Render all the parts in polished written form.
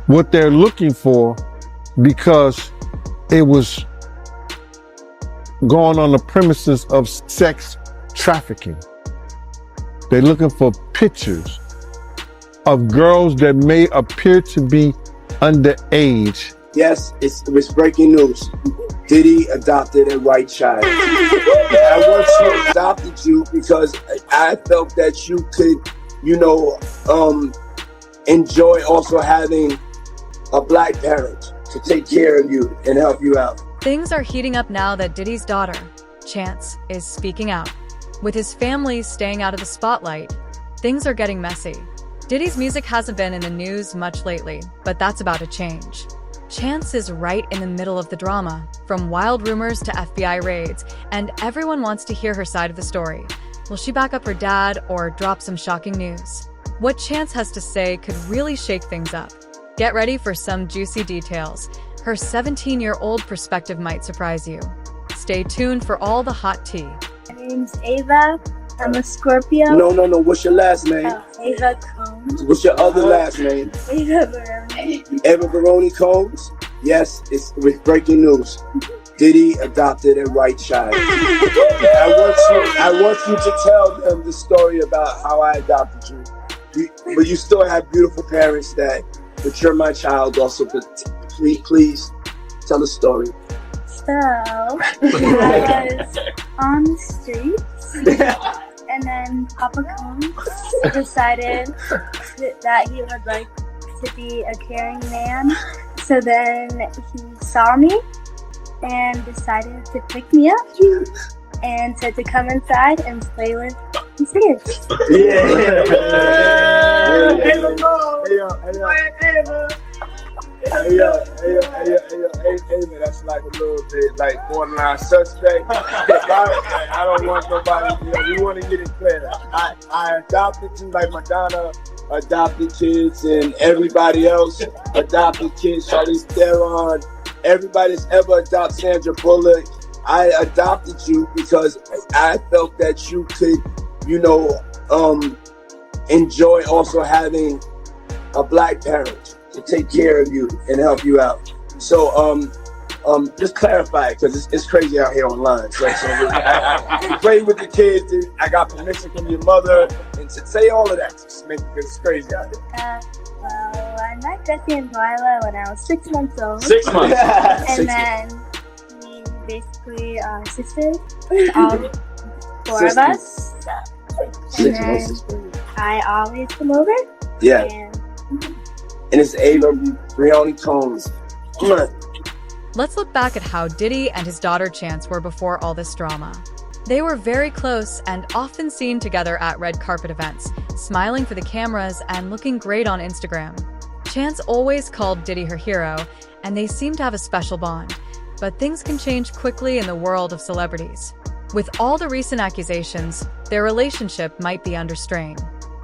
what they're looking for because it was going on the premises of sex trafficking. They're looking for pictures of girls that may appear to be underage. Yes, it's breaking news. Diddy adopted a white child. I once adopted you because I felt that you could, enjoy also having a black parent to take care of you and help you out. Things are heating up now that Diddy's daughter, Chance, is speaking out. With his family staying out of the spotlight, things are getting messy. Diddy's music hasn't been in the news much lately, but that's about to change. Chance is right in the middle of the drama, from wild rumors to FBI raids, and everyone wants to hear her side of the story. Will she back up her dad or drop some shocking news? What Chance has to say could really shake things up. Get ready for some juicy details. Her 17-year-old perspective might surprise you. Stay tuned for all the hot tea. My name's Ava. I'm a Scorpio. No. What's your last name? Ava Combs. What's your other last name? Ava Baroni. Eva Baroni Combs? Yes, it's with breaking news. Diddy adopted a white child. I want you to tell them the story about how I adopted you. But you still have beautiful parents but you're my child also. Please tell the story. So, I was on the streets, and then Papa Combs decided that he would like to be a caring man. So then he saw me and decided to pick me up and said to come inside and play with his kids. Yeah. Hey, man, that's like a little bit like borderline suspect. I don't want nobody, we want to get it clear. I adopted you like Madonna adopted kids and everybody else adopted kids. Charlize Theron, everybody's ever adopted Sandra Bullock. I adopted you because I felt that you could, enjoy also having a black parent to take care of you and help you out. So just clarify it because it's crazy out here online. So I play with the kids. I got permission from your mother and to say all of that just because it's crazy out there. Well, I met Jesse and Delilah when I was 6 months old. 6 months. And then we basically are sisters, all 4 of us. And then I always come over. Yeah. And it's Ava Baroni Combs. Come on. Let's look back at how Diddy and his daughter Chance were before all this drama. They were very close and often seen together at red carpet events, smiling for the cameras and looking great on Instagram. Chance always called Diddy her hero, and they seemed to have a special bond. But things can change quickly in the world of celebrities. With all the recent accusations, their relationship might be under strain.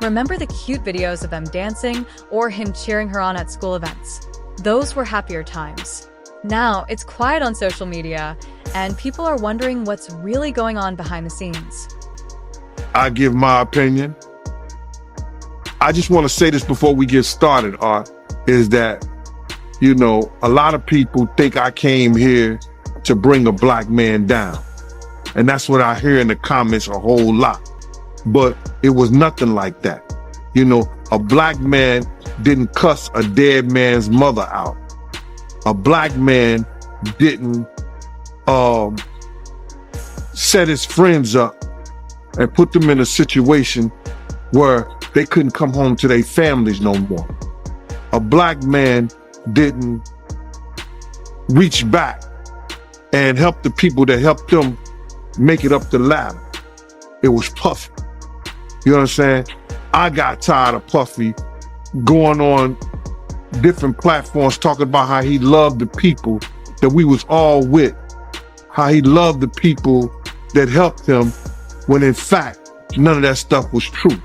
Remember the cute videos of them dancing or him cheering her on at school events? Those were happier times. Now, it's quiet on social media, and people are wondering what's really going on behind the scenes. I give my opinion. I just want to say this before we get started, Art, is that, a lot of people think I came here to bring a black man down. And that's what I hear in the comments a whole lot. But it was nothing like that. A black man didn't cuss a dead man's mother out. A black man didn't set his friends up and put them in a situation where they couldn't come home to their families no more. A black man didn't reach back and help the people that helped them make it up the ladder. It was Puffy. You know what I'm saying? I got tired of Puffy going on different platforms talking about how he loved the people that we was all with, how he loved the people that helped him, when in fact, none of that stuff was true.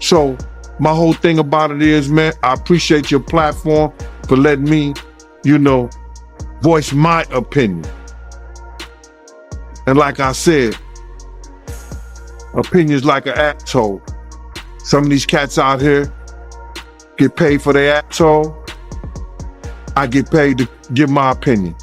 So my whole thing about it is, man, I appreciate your platform for letting me, voice my opinion. And like I said, opinions like an asshole. Some of these cats out here get paid for their asshole, I get paid to give my opinion.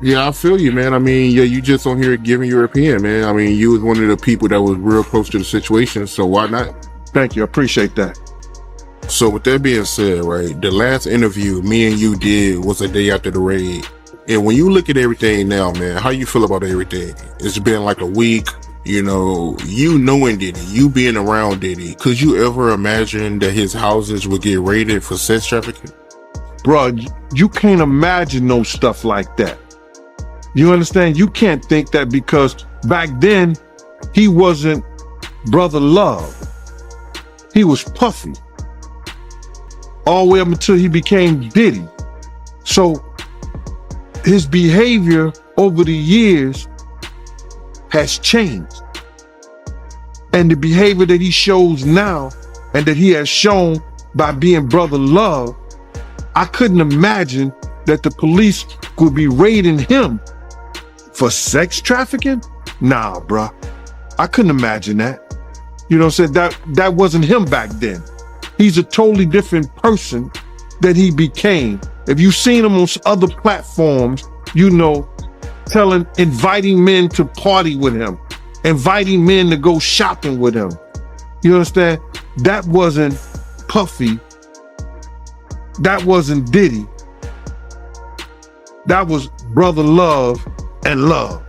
Yeah, I feel you, man. I mean, yeah, you just on here giving your opinion, man. I mean, you was one of the people that was real close to the situation, so why not? Thank you. I appreciate that. So with that being said, right, the last interview me and you did was a day after the raid. And when you look at everything now, man, how you feel about everything? It's been like a week, you knowing Diddy, you being around Diddy. Could you ever imagine that his houses would get raided for sex trafficking? Bruh, you can't imagine no stuff like that. You understand? You can't think that because back then he wasn't Brother Love. He was Puffy. All the way up until he became Diddy. So his behavior over the years has changed. And the behavior that he shows now and that he has shown by being Brother Love, I couldn't imagine that the police would be raiding him for sex trafficking? Nah, bruh. I couldn't imagine that. You know what I'm saying? That wasn't him back then. He's a totally different person that he became. If you've seen him on other platforms, inviting men to party with him, inviting men to go shopping with him. You understand? That wasn't Puffy. That wasn't Diddy. That was Brother Love and Love.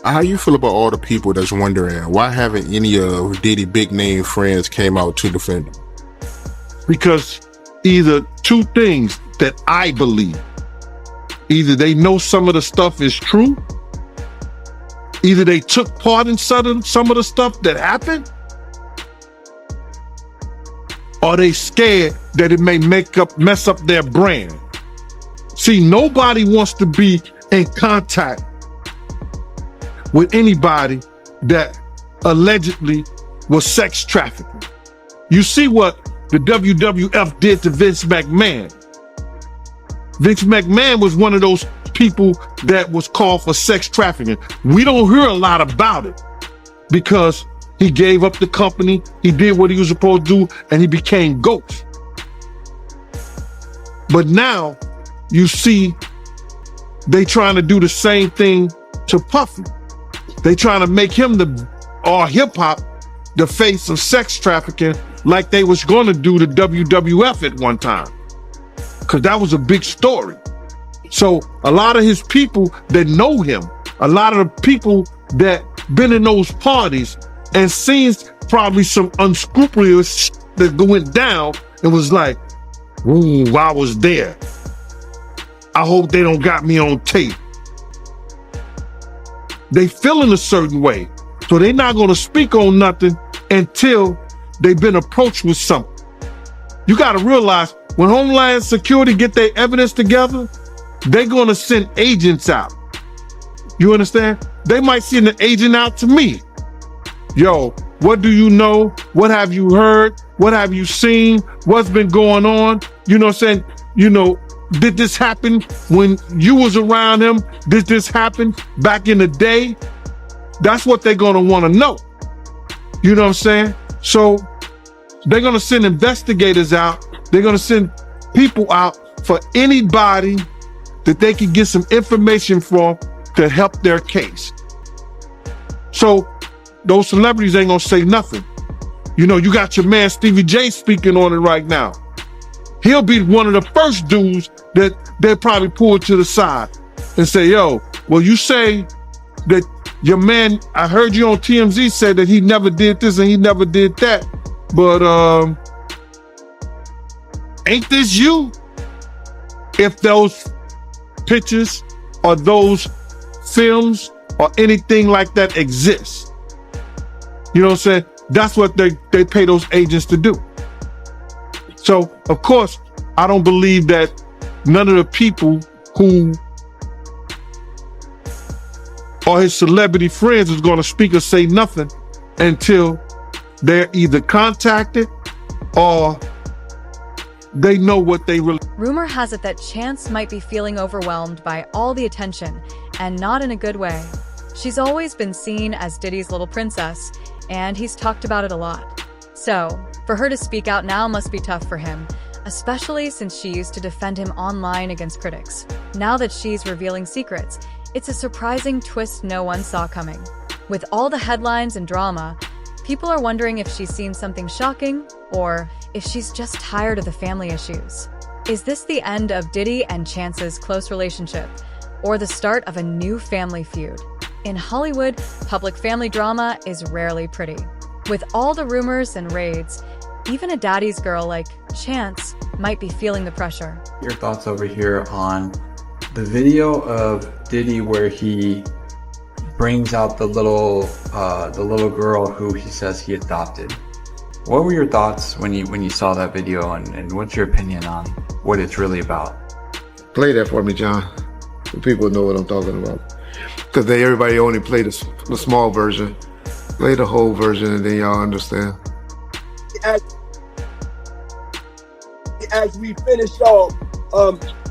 How you feel about all the people that's wondering why haven't any of Diddy big name friends came out to defend him? Because either two things that I believe. Either they know some of the stuff is true, either they took part in some of the stuff that happened, or they scared that it may mess up their brand. See, nobody wants to be in contact with anybody that allegedly was sex trafficking. You see what the WWF did to Vince McMahon. Vince McMahon was one of those people that was called for sex trafficking. We don't hear a lot about it because he gave up the company, he did what he was supposed to do, and he became Ghost. But now you see they trying to do the same thing to Puffy. They trying to make him or hip hop the face of sex trafficking like they was going to do the WWF at one time. Because that was a big story. So a lot of his people that know him, a lot of the people that been in those parties and seen probably some unscrupulous that went down and was like, ooh, I was there. I hope they don't got me on tape. They feeling a certain way. So they not going to speak on nothing until they've been approached with something. You got to realize when Homeland Security get their evidence together, they're going to send agents out. You understand? They might send an agent out to me. Yo, what do you know? What have you heard? What have you seen? What's been going on? You know what I'm saying? Did this happen when you was around him? Did this happen back in the day? That's what they're going to want to know. You know what I'm saying? So they're going to send investigators out. They're going to send people out for anybody that they can get some information from to help their case. So those celebrities ain't going to say nothing. You got your man Stevie J speaking on it right now. He'll be one of the first dudes that they'll probably pull to the side and say, yo, well, you say that your man, I heard you on TMZ say that he never did this and he never did that. But ain't this you? If those pictures or those films or anything like that exists. You know what I'm saying? That's what they pay those agents to do. So, of course, I don't believe that none of the people who are his celebrity friends is going to speak or say nothing until they're either contacted or they know what they really... Rumor has it that Chance might be feeling overwhelmed by all the attention, and not in a good way. She's always been seen as Diddy's little princess, and he's talked about it a lot. So, for her to speak out now must be tough for him. especially since she used to defend him online against critics. Now that she's revealing secrets, it's a surprising twist no one saw coming. With all the headlines and drama, people are wondering if she's seen something shocking or if she's just tired of the family issues. Is this the end of Diddy and Chance's close relationship, or the start of a new family feud? In Hollywood, public family drama is rarely pretty. With all the rumors and raids, even a daddy's girl like Chance might be feeling the pressure. Your thoughts over here on the video of Diddy where he brings out the little girl who he says he adopted. What were your thoughts when you saw that video, and what's your opinion on what it's really about? Play that for me, John. So people know what I'm talking about. Because everybody only played the small version. Play the whole version and then y'all understand. As we finish off,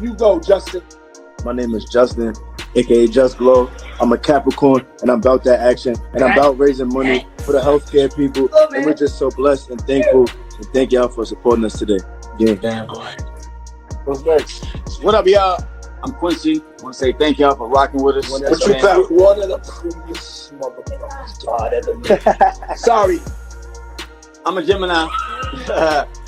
you go, Justin. My name is Justin, aka Just Glow. I'm a Capricorn, and I'm about that action, and I'm about raising money for the healthcare people. And we're just so blessed and thankful. And thank y'all for supporting us today. Yeah. Damn boy. What's next? What up, y'all? I'm Quincy. I want to say thank y'all for rocking with us. What you got? One of the prettiest motherfuckers. Sorry. I'm a Gemini.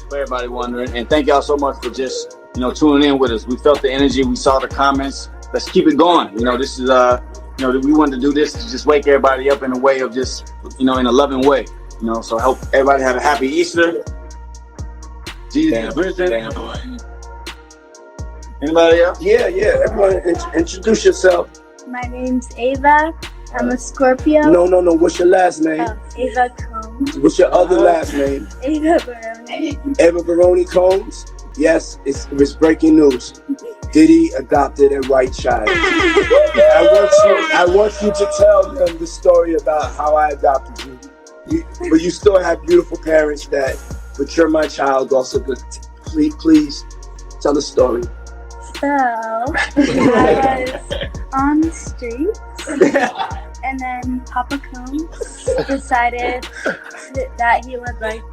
For everybody wondering. And thank y'all so much for just, tuning in with us. We felt the energy. We saw the comments. Let's keep it going. This is, we wanted to do this to just wake everybody up in a way of just, in a loving way. So I hope everybody have a happy Easter. Jesus is risen. Anybody else? Yeah. Everyone, introduce yourself. My name's Ava. I'm a Scorpio. No. What's your last name? Ava Combs. What's your other last name? Ava Baroni. Eva Baroni Combs. Yes, it's breaking news. Diddy adopted a white child. I want you to tell them the story about how I adopted you. But you still have beautiful parents but you're my child also. Good. Please tell the story. So, I was on the streets, and then Papa Combs decided that he would like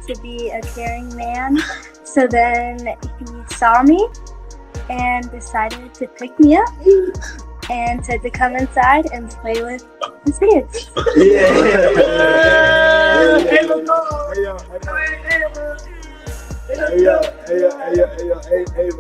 to be a caring man. So then he saw me and decided to pick me up and said to come inside and play with his kids. Hey,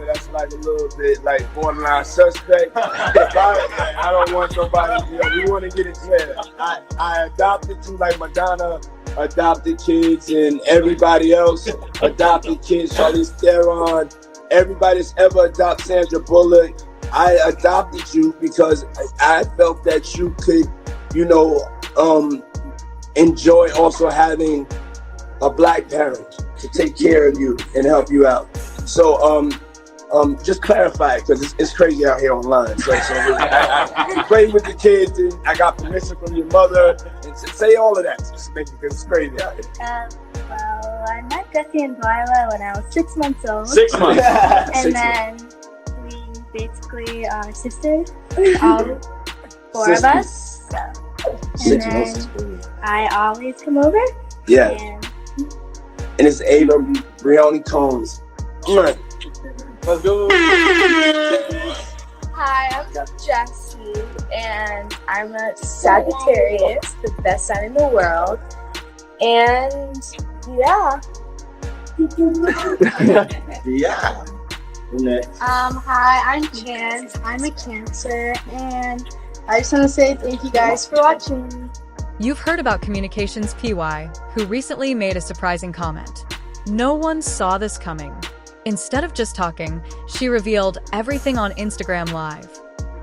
that's like a little bit like borderline suspect. I don't want nobody, we want to get it clear. I adopted you like Madonna adopted kids and everybody else adopted kids. Charlize Theron, everybody that's ever adopted Sandra Bullock. I adopted you because I felt that you could, enjoy also having a black parent to take care of you and help you out. So just clarify it because it's crazy out here online. So I played with the kids and I got permission from your mother and say all of that. Just make it because it's crazy out here. Well, I met Jesse and Delilah when I was 6 months old. 6 months. And then we basically are sisters, all four of us. So. And then I always come over. Yeah. And it's Ava Baroni Combs. Let's go. Hi, I'm Jessie, and I'm a Sagittarius, the best sign in the world. And yeah. Hi, I'm Chance. I'm a Cancer, and I just want to say thank you guys for watching. You've heard about Communications PY, who recently made a surprising comment. No one saw this coming. Instead of just talking, she revealed everything on Instagram Live.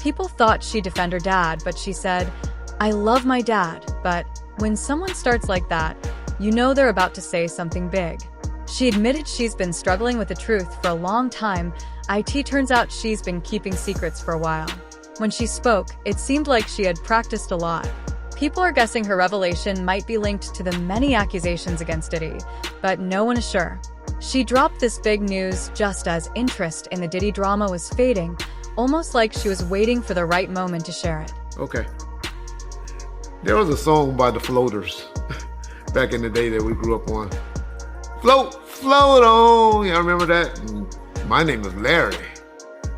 People thought she'd defend her dad, but she said, "I love my dad, but when someone starts like that, you know they're about to say something big." She admitted she's been struggling with the truth for a long time. IT turns out she's been keeping secrets for a while. When she spoke, it seemed like she had practiced a lot. People are guessing her revelation might be linked to the many accusations against Diddy, but no one is sure. She dropped this big news just as interest in the Diddy drama was fading, almost like she was waiting for the right moment to share it. Okay. There was a song by the Floaters back in the day that we grew up on. Float, float on. Y'all remember that? My name is Larry,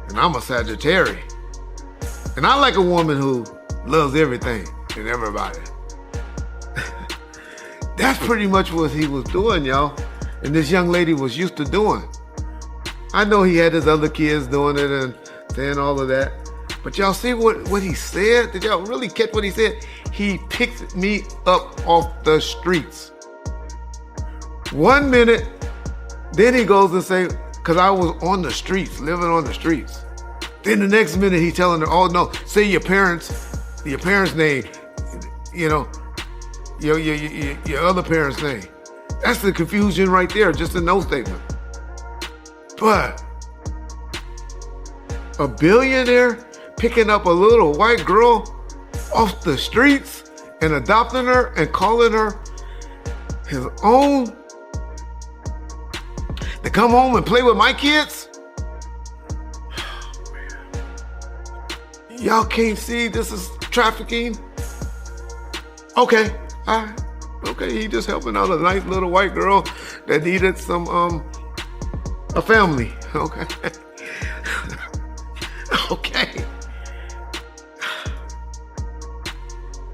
and I'm a Sagittarius. And I like a woman who loves everything and everybody. That's pretty much what he was doing, y'all. And this young lady was used to doing. I know he had his other kids doing it and saying all of that. But y'all see what he said? Did y'all really catch what he said? He picked me up off the streets. 1 minute, then he goes and say, because I was on the streets, living on the streets. Then the next minute he's telling her, oh no, say your parents' name, you know, your other parents' name. That's the confusion right there, just a no statement. But a billionaire picking up a little white girl off the streets and adopting her and calling her his own to come home and play with my kids? Y'all can't see this is trafficking? Okay, all right. Okay, he just helping out a nice little white girl that needed some, a family. Okay. Okay.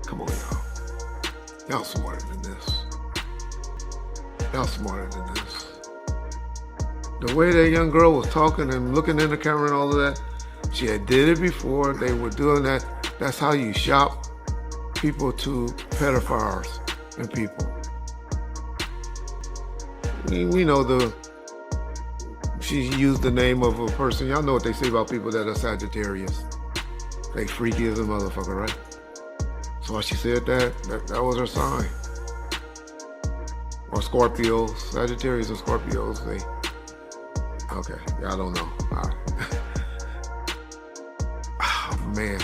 Come on, y'all. Y'all smarter than this. Y'all smarter than this. The way that young girl was talking and looking in the camera and all of that, she had did it before. They were doing that. That's how you shop people to pedophiles and people. We know she used the name of a person. Y'all know what they say about people that are Sagittarius. They freaky as a motherfucker, right? So when she said that was her sign. Or Scorpios, Sagittarius and Scorpios, okay, y'all don't know. All right. Oh, man,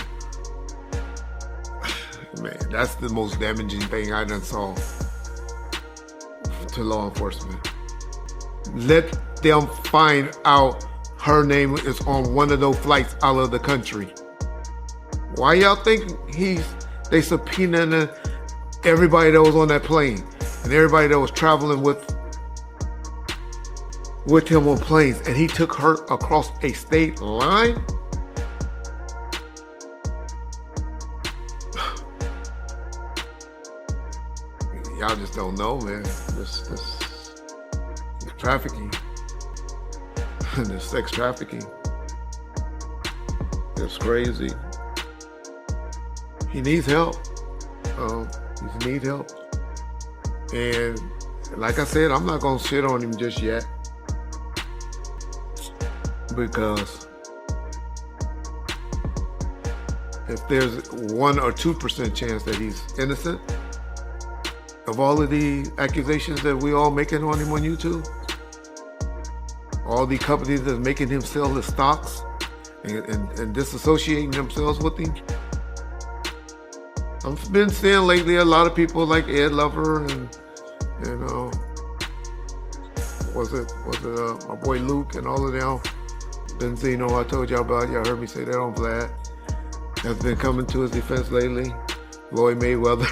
that's the most damaging thing I done saw to law enforcement. Let them find out her name is on one of those flights out of the country. Why y'all think they subpoenaed everybody that was on that plane and everybody that was traveling with him on planes, and he took her across a state line? Y'all just don't know, man. This trafficking, this sex trafficking, it's crazy. He needs help. He needs help. And like I said, I'm not gonna shit on him just yet, because if there's 1 or 2% chance that he's innocent of all of the accusations that we all making on him on YouTube, all the companies that's making him sell his stocks and disassociating themselves with him. I've been seeing lately a lot of people like Ed Lover and was it my boy Luke and all of them. Benzino, I told y'all about. Y'all heard me say that on Vlad. Has been coming to his defense lately. Floyd Mayweather.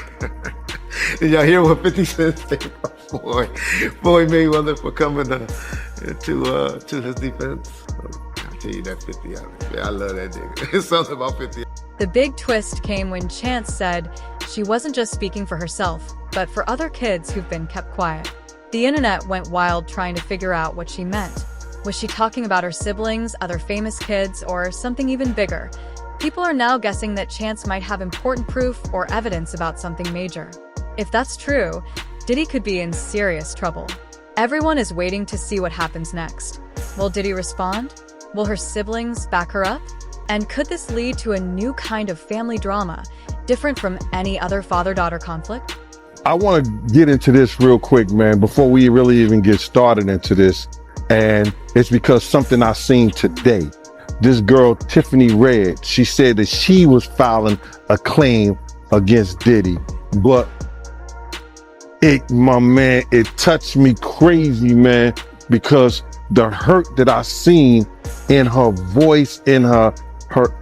Did y'all hear what 50 Cent said about Floyd Mayweather for coming to his defense? I'll tell you that 50. I love that nigga. It's something about 50. The big twist came when Chance said she wasn't just speaking for herself, but for other kids who've been kept quiet. The internet went wild trying to figure out what she meant. Was she talking about her siblings, other famous kids, or something even bigger? People are now guessing that Chance might have important proof or evidence about something major. If that's true, Diddy could be in serious trouble. Everyone is waiting to see what happens next. Will Diddy respond? Will her siblings back her up? And could this lead to a new kind of family drama, different from any other father-daughter conflict? I want to get into this real quick, man, before we really even get started into this. And it's because something I seen today. This girl, Tiffany Red, she said that she was filing a claim against Diddy, but it touched me crazy, man, because the hurt that I seen in her voice, in her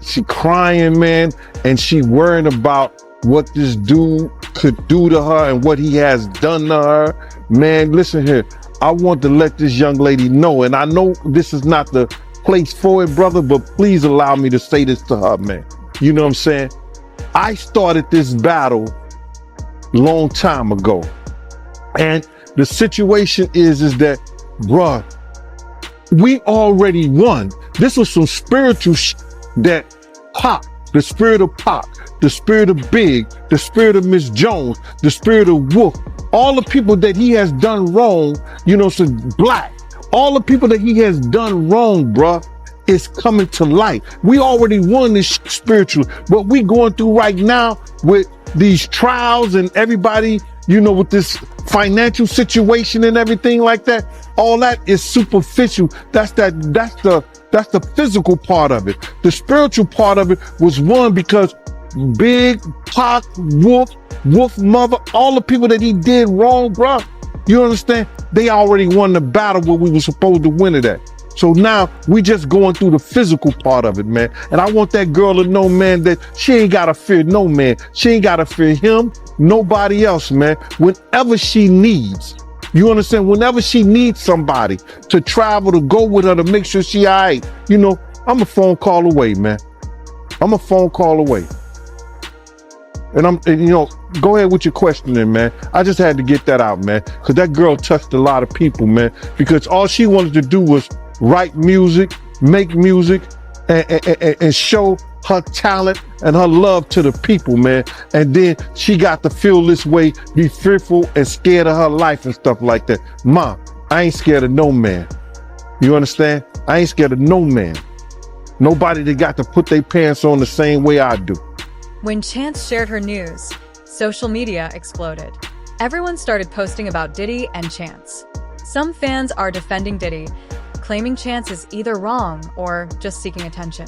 she crying, man, and she worrying about what this dude could do to her and what he has done to her. Man, listen here, I want to let this young lady know, and I know this is not the place for it, brother, but please allow me to say this to her, man. You know what I'm saying? I started this battle long time ago. And the situation is that, bruh, we already won. This was some spiritual that Pop, the spirit of Pop, the spirit of Big, the spirit of Miss Jones, the spirit of Wolf, all the people that he has done wrong, you know, so Black, all the people that he has done wrong, bruh, is coming to light. We already won this spiritual. What we going through right now with these trials and everybody, you know, with this financial situation and everything like that, all that is superficial. That's the physical part of it. The spiritual part of it was won because Big, Pac, Wolf Mother, all the people that he did wrong, bro. You understand? They already won the battle where we were supposed to win it at. So now we just going through the physical part of it, man. And I want that girl to know, man, that she ain't got to fear no man. She ain't got to fear him, nobody else, man. Whenever she needs, you understand? Whenever she needs somebody to travel, to go with her, to make sure she all right, you know, I'm a phone call away, man. I'm a phone call away. And you know, go ahead with your questioning, man. I just had to get that out, man. Because that girl touched a lot of people, man. Because all she wanted to do was write music, make music, and show her talent and her love to the people, man. And then she got to feel this way, be fearful and scared of her life and stuff like that. Ma, I ain't scared of no man. You understand? I ain't scared of no man. Nobody that got to put their pants on the same way I do. When Chance shared her news, social media exploded. Everyone started posting about Diddy and Chance. Some fans are defending Diddy, claiming Chance is either wrong or just seeking attention.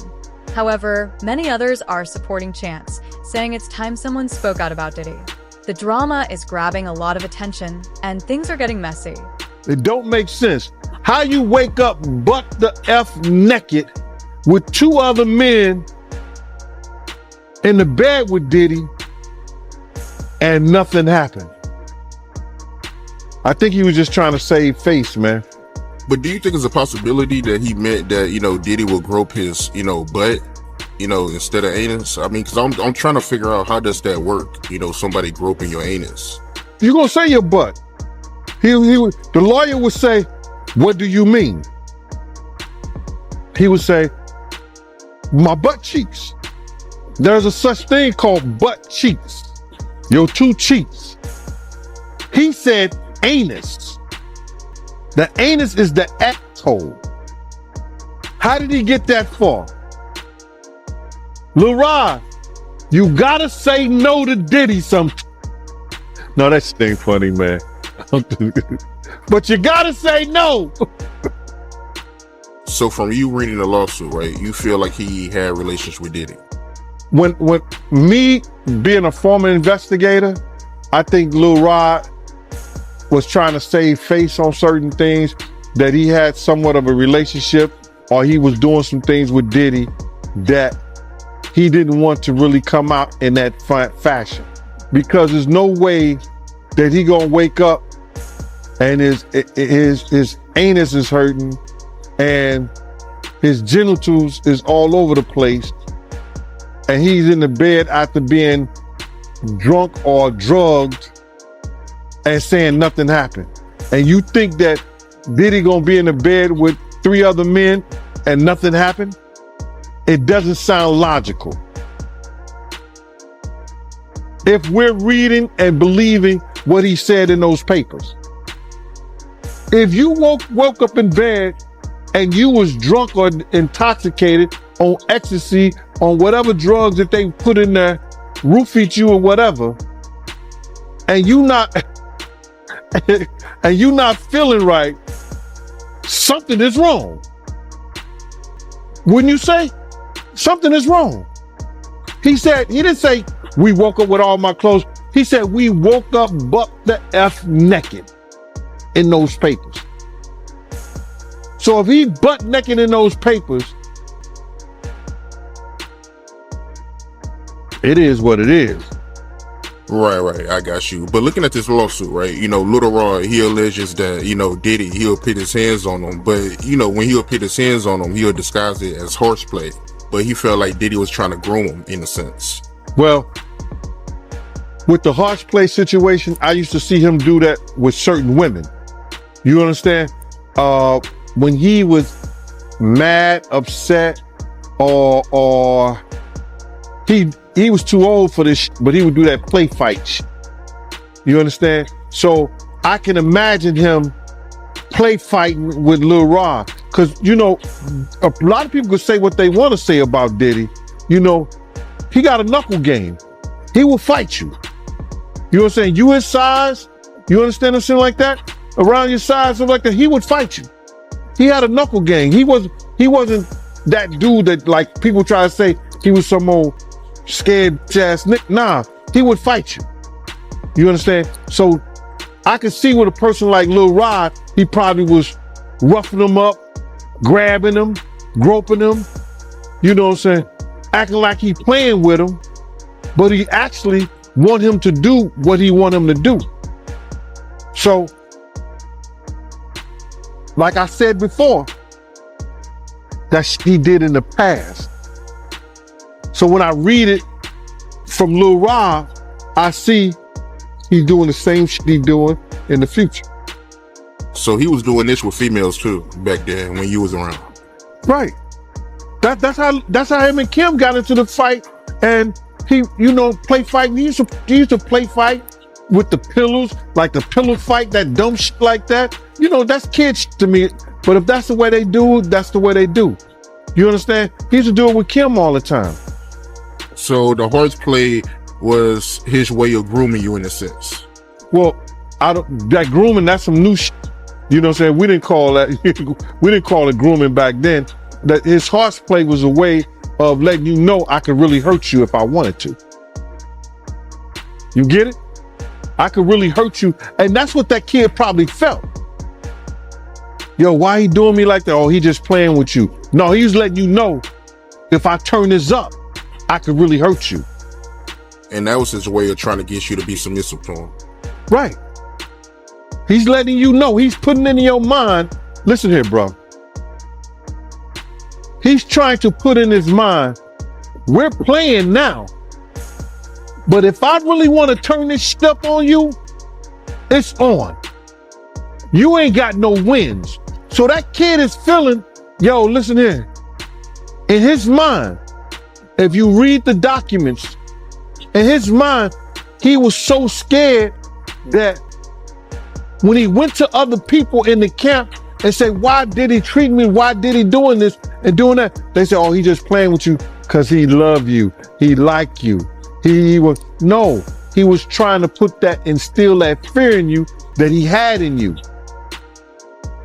However, many others are supporting Chance, saying it's time someone spoke out about Diddy. The drama is grabbing a lot of attention, and things are getting messy. It don't make sense. How you wake up butt the F naked with two other men in the bed with Diddy and nothing happened? I think he was just trying to save face, man. But do you think it's a possibility that he meant that, you know, Diddy will grope his, you know, butt, you know, instead of anus? I mean, because I'm trying to figure out how does that work, you know, somebody groping your anus. You're going to say your butt. The lawyer would say, what do you mean? He would say, my butt cheeks. There's a such thing called butt cheeks. Your two cheeks. He said anus. The anus is the asshole. How did he get that far? Lil Rod, you gotta say no to Diddy sometime. No, that shit ain't funny, man. But you gotta say no. So from you reading the lawsuit, right, you feel like he had relations with Diddy? When me being a former investigator, I think Lil Rod was trying to save face on certain things, that he had somewhat of a relationship, or he was doing some things with Diddy that he didn't want to really come out in that fashion. Because there's no way that he gonna wake up and his anus is hurting and his genitals is all over the place, and he's in the bed after being drunk or drugged and saying nothing happened. And you think that Diddy gonna be in the bed with 3 other men and nothing happened? It doesn't sound logical. If we're reading and believing what he said in those papers. If you woke up in bed and you was drunk or intoxicated on ecstasy, on whatever drugs that they put in there, roofied you or whatever, and you not feeling right, something is wrong. Wouldn't you say? Something is wrong. He didn't say we woke up with all my clothes. He said we woke up butt the F naked in those papers. So if he butt naked in those papers, it is what it is. Right. I got you. But looking at this lawsuit, right? You know, Little Rod, he alleges that, you know, Diddy, he'll put his hands on him. But, you know, when he'll put his hands on him, he'll disguise it as horseplay. But he felt like Diddy was trying to groom him in a sense. Well, with the horseplay situation, I used to see him do that with certain women. You understand? When he was mad, upset, or he was too old for this, but he would do that play fight. You understand? So I can imagine him play fighting with Lil Rod, because you know, a lot of people could say what they want to say about Diddy. You know, he got a knuckle game. He will fight you. You know what I'm saying? You his size. You understand what I'm saying like that? Around your size, something like that, he would fight you. He had a knuckle game. He wasn't that dude that like people try to say he was some old scared ass nick. Nah, he would fight you. You understand? So I could see with a person like Lil Rod, he probably was roughing him up, grabbing him, groping him. You know what I'm saying? Acting like he playing with him, but he actually want him to do what he want him to do. So, like I said before, that he did in the past. So when I read it from Lil Rod, I see he's doing the same shit he's doing in the future. So he was doing this with females too back then when you was around. Right. That's how him and Kim got into the fight, and he, you know, play fight. He used to play fight with the pillows, like the pillow fight, that dumb shit like that. You know, that's kid shit to me. But if that's the way they do, that's the way they do. You understand? He used to do it with Kim all the time. So the horseplay was his way of grooming you in a sense. Well, that grooming, that's some new shit. You know what I'm saying? We didn't call it grooming back then. That his horseplay was a way of letting you know I could really hurt you if I wanted to. You get it? I could really hurt you. And that's what that kid probably felt. Yo, why he doing me like that? Oh, he just playing with you. No, he was letting you know, if I turn this up, I could really hurt you. And that was his way of trying to get you to be submissive to him. Right. He's letting you know, he's putting in your mind, listen here, bro. He's trying to put in his mind, we're playing now. But if I really want to turn this stuff on you, it's on. You ain't got no wins. So that kid is feeling, yo, listen here. In his mind, if you read the documents, in his mind, he was so scared that when he went to other people in the camp and say, why did he treat me? Why did he doing this and doing that? They say, oh, he just playing with you because he loved you. He liked you. He was trying to put that, instill that fear in you that he had in you.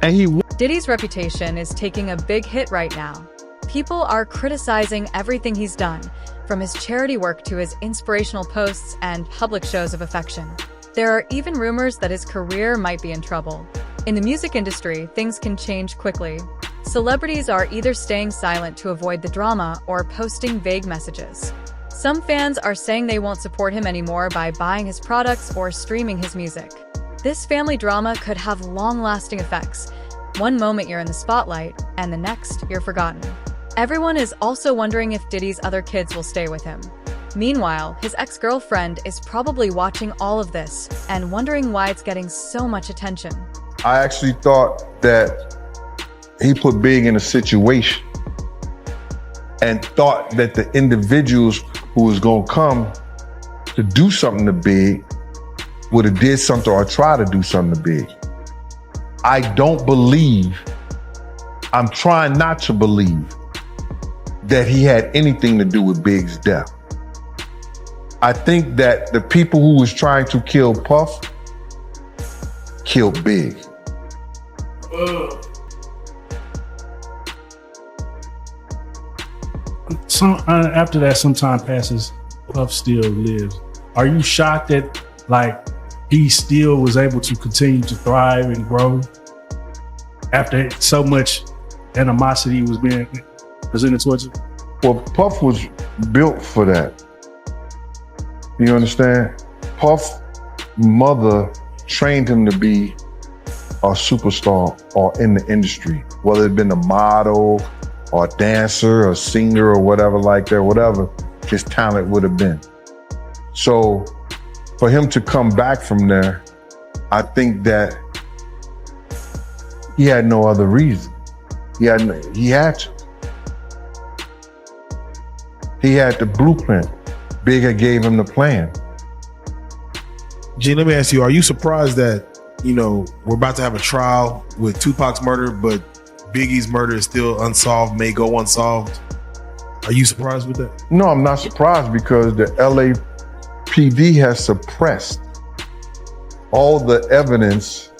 And Diddy's reputation is taking a big hit right now. People are criticizing everything he's done, from his charity work to his inspirational posts and public shows of affection. There are even rumors that his career might be in trouble. In the music industry, things can change quickly. Celebrities are either staying silent to avoid the drama or posting vague messages. Some fans are saying they won't support him anymore by buying his products or streaming his music. This family drama could have long-lasting effects. One moment you're in the spotlight, and the next you're forgotten. Everyone is also wondering if Diddy's other kids will stay with him. Meanwhile, his ex-girlfriend is probably watching all of this and wondering why it's getting so much attention. I actually thought that he put Big in a situation and thought that the individuals who was gonna come to do something to Big would have did something or try to do something to Big. I don't believe, I'm trying not to believe that he had anything to do with Big's death. I think that the people who was trying to kill Puff killed Big. After that, some time passes, Puff still lives. Are you shocked that, like, he still was able to continue to thrive and grow after so much animosity was being presented towards him? Well, Puff was built for that. You understand? Puff mother trained him to be a superstar or in the industry, whether it been a model or a dancer or singer or whatever like that, whatever his talent would have been. So for him to come back from there, I think that he had no other reason. He had to. He had the blueprint. Bigger gave him the plan. Gene, let me ask you, are you surprised that, you know, we're about to have a trial with Tupac's murder, but Biggie's murder is still unsolved, may go unsolved? Are you surprised with that? No, I'm not surprised because the LAPD has suppressed all the evidence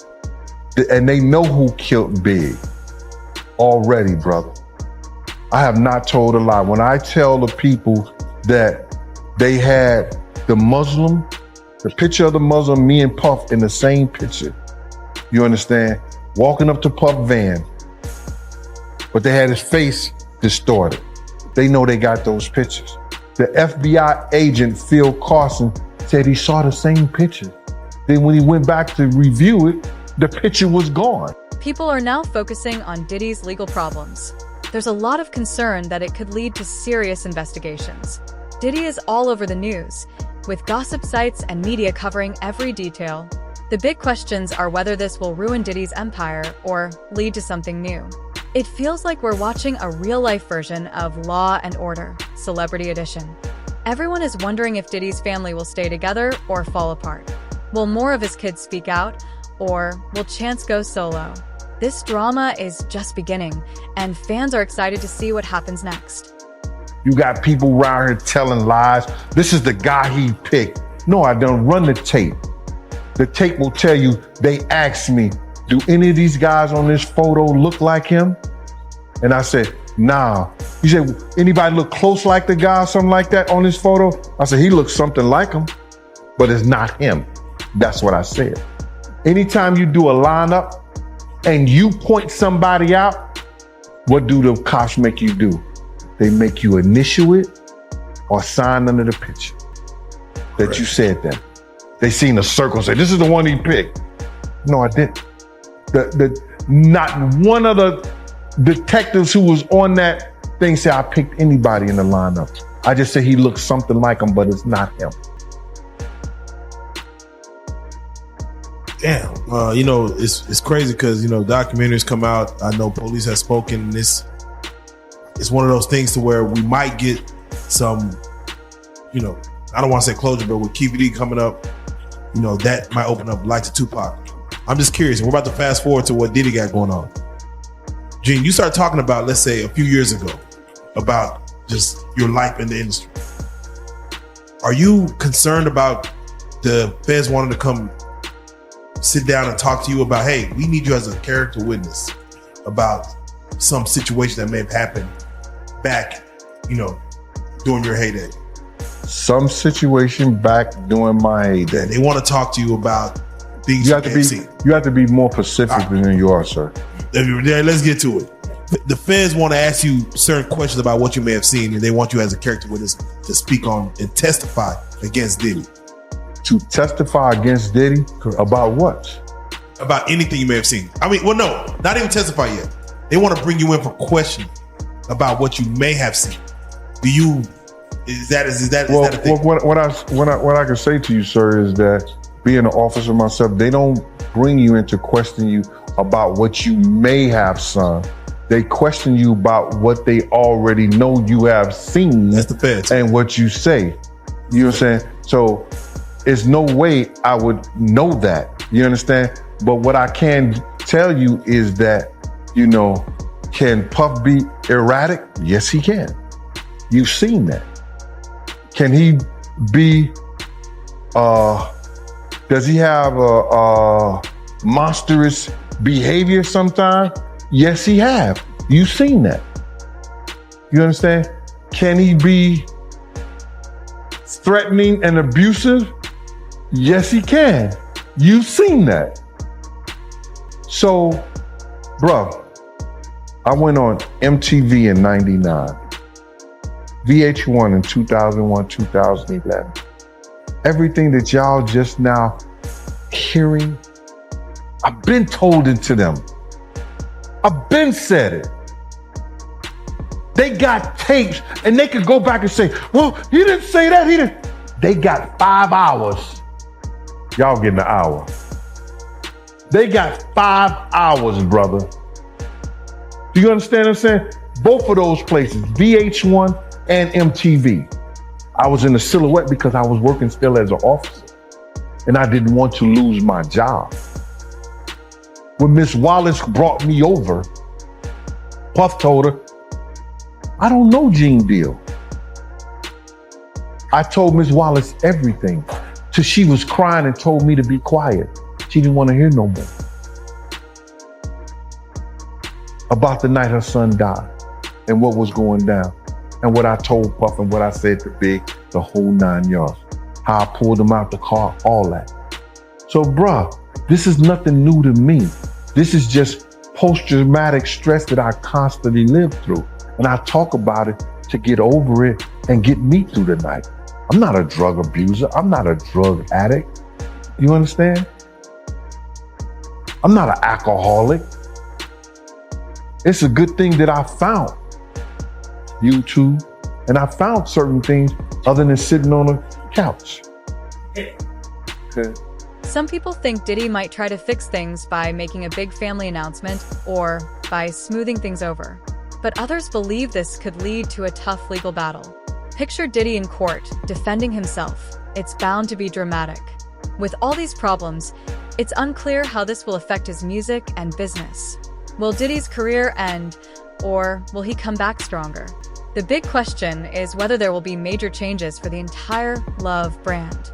and they know who killed Big already, brother. I have not told a lie. When I tell the people that they had the picture of the Muslim, me and Puff in the same picture, you understand? Walking up to Puff van, but they had his face distorted. They know they got those pictures. The FBI agent, Phil Carson, said he saw the same picture. Then when he went back to review it, the picture was gone. People are now focusing on Diddy's legal problems. There's a lot of concern that it could lead to serious investigations. Diddy is all over the news, with gossip sites and media covering every detail. The big questions are whether this will ruin Diddy's empire or lead to something new. It feels like we're watching a real-life version of Law and Order, Celebrity Edition. Everyone is wondering if Diddy's family will stay together or fall apart. Will more of his kids speak out, or will Chance go solo? This drama is just beginning, and fans are excited to see what happens next. You got people around here telling lies. This is the guy he picked. No, I don't. Run the tape. The tape will tell you, they asked me, do any of these guys on this photo look like him? And I said, nah. He said, anybody look close like the guy, something like that on this photo? I said, he looks something like him, but it's not him. That's what I said. Anytime you do a lineup and you point somebody out, what do the cops make you do? They make you initial it or sign under the picture that you said that. They seen a circle and say, this is the one he picked. No, I didn't. Not one of the detectives who was on that thing said I picked anybody in the lineup. I just said he looks something like him, but it's not him. Damn, you know, it's crazy because, you know, documentaries come out. I know police have spoken. It's one of those things to where we might get some, you know, I don't want to say closure, but with QVD coming up, you know, that might open up like to Tupac. I'm just curious. We're about to fast forward to what Diddy got going on. Gene, you started talking about, let's say, a few years ago, about just your life in the industry. Are you concerned about the feds wanting to come sit down and talk to you about, hey, we need you as a character witness about some situation that may have happened back, you know, during your heyday? Some situation back during my heyday. They want to talk to you about things you have to be more specific than you are, sir. Let's get to it. The feds want to ask you certain questions about what you may have seen, and they want you as a character witness to speak on and testify against Diddy. To testify against Diddy about what? About anything you may have seen. I mean, well, no, not even testify yet. They want to bring you in for questioning about what you may have seen. Is that a thing? What I can say to you, sir, is that being an officer myself, they don't bring you in to question you about what you may have seen. They question you about what they already know you have seen. That's the feds. And what you say. You know what I'm saying? So there's no way I would know that. You understand? But what I can tell you is that, you know, can Puff be erratic? Yes, he can. You've seen that. Can he be, does he have a monstrous behavior sometimes? Yes, he have. You've seen that. You understand? Can he be threatening and abusive? Yes, he can. You've seen that. So, bro, I went on MTV in 99, VH1 in 2001, 2011. everything that y'all just now hearing, I've been told it to them. I've been said it. They got tapes and they could go back and say, well, he didn't say that, he didn't. They got 5 hours. Y'all getting an hour. They got 5 hours, brother. Do you understand what I'm saying? Both of those places, VH1 and MTV. I was in the Silhouette because I was working still as an officer and I didn't want to lose my job. When Miss Wallace brought me over, Puff told her, I don't know Gene Deal. I told Miss Wallace everything till she was crying and told me to be quiet. She didn't want to hear no more. About the night her son died and what was going down and what I told Puff and what I said to Big, the whole 9 yards. How I pulled him out the car, all that. So bruh, this is nothing new to me. This is just post-traumatic stress that I constantly live through. And I talk about it to get over it and get me through the night. I'm not a drug abuser. I'm not a drug addict. You understand? I'm not an alcoholic. It's a good thing that I found YouTube and I found certain things other than sitting on a couch. Okay. Some people think Diddy might try to fix things by making a big family announcement or by smoothing things over. But others believe this could lead to a tough legal battle. Picture Diddy in court, defending himself. It's bound to be dramatic. With all these problems, it's unclear how this will affect his music and business. Will Diddy's career end, or will he come back stronger? The big question is whether there will be major changes for the entire Love brand.